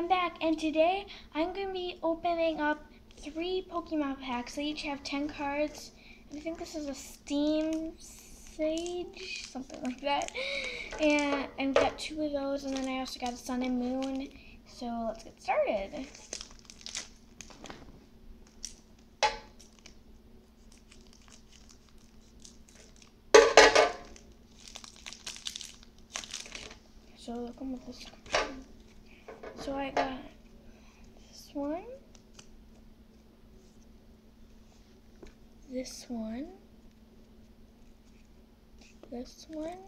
I'm back, and today I'm going to be opening up 3 Pokemon packs. They each have 10 cards. I think this is a Steam Sage, something like that. And I've got 2 of those, and then I also got a Sun and Moon. So let's get started. So look at this. So I got this one, this one, this one,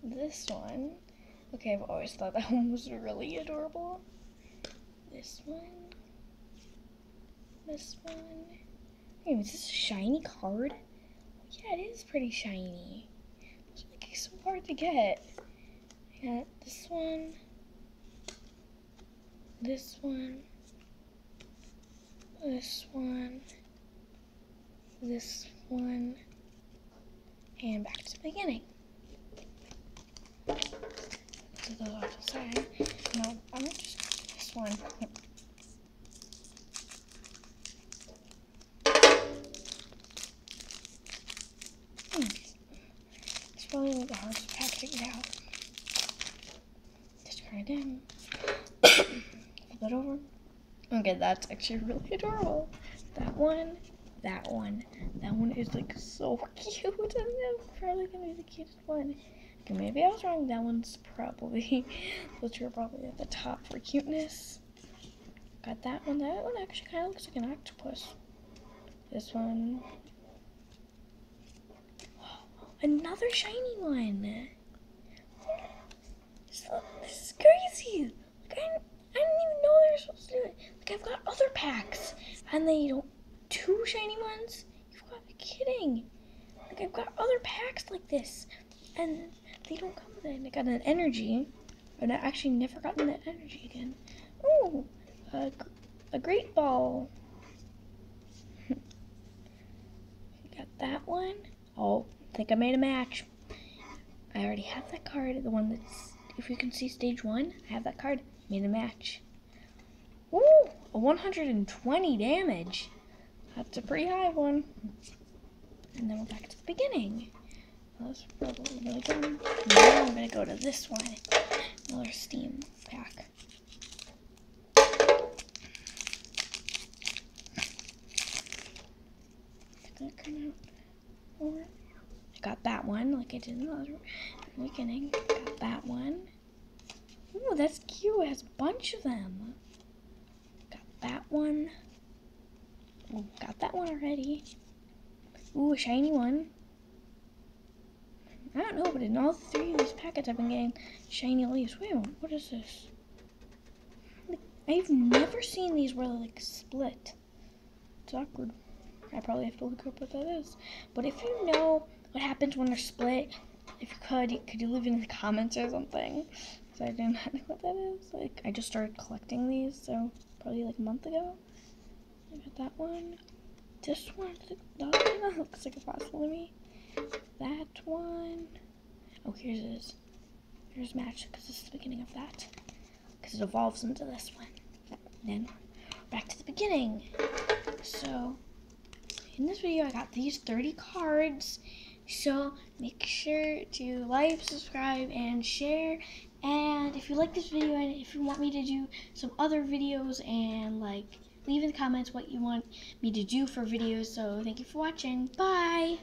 this one. Okay, I've always thought that one was really adorable. This one, this one. Hey, is this a shiny card? Yeah, it is pretty shiny. It's like so hard to get. I got this one, this one, this one, this one, and back to the beginning. So those off the side. No, I'm just going to do this one. It's probably the hardest pack to get out. Discard it in. Flip it over. Okay, that's actually really adorable. That one, that one. That one is like so cute. And that's probably gonna be the cutest one. Okay, maybe I was wrong. That one's probably, those two are probably at the top for cuteness. Got that one. That one actually kind of looks like an octopus. This one. Another shiny one. So, this is crazy. Like, I didn't even know they were supposed to do it. Like, I've got other packs, and they don't. 2 shiny ones? You've got to be kidding. Like, I've got other packs like this, and they don't come with it. I got an energy, and I actually never gotten that energy again. Oh, a great ball. Got that one. Oh, I think I made a match. I already have that card, the one that's, if you can see stage 1, I have that card. Made a match. Ooh, a 120 damage. That's a pretty high one. And then we're back to the beginning. That's probably really good. Now I'm going to go to this one. Another Steam pack. I got that one, like I did in the beginning. Got that one. Ooh, that's cute. It has a bunch of them. Got that one. Ooh, got that one already. Ooh, a shiny one. I don't know, but in all 3 of these packets I've been getting shiny leaves. Wait a minute, what is this? I've never seen these where they're like split. It's awkward. I probably have to look up what that is. But if you know what happens when they're split, if you could you leave it in the comments or something? Because I didn't know what that is. Like, I just started collecting these, so probably like a month ago. I got that one. This one, that looks like a fossil to me. That one. Oh, here's match, because this is the beginning of that. Because it evolves into this one. Then back to the beginning. So in this video, I got these 30 cards. So make sure to like, subscribe, and share. And if you like this video, and if you want me to do some other videos, and like leave in the comments what you want me to do for videos. So thank you for watching. Bye.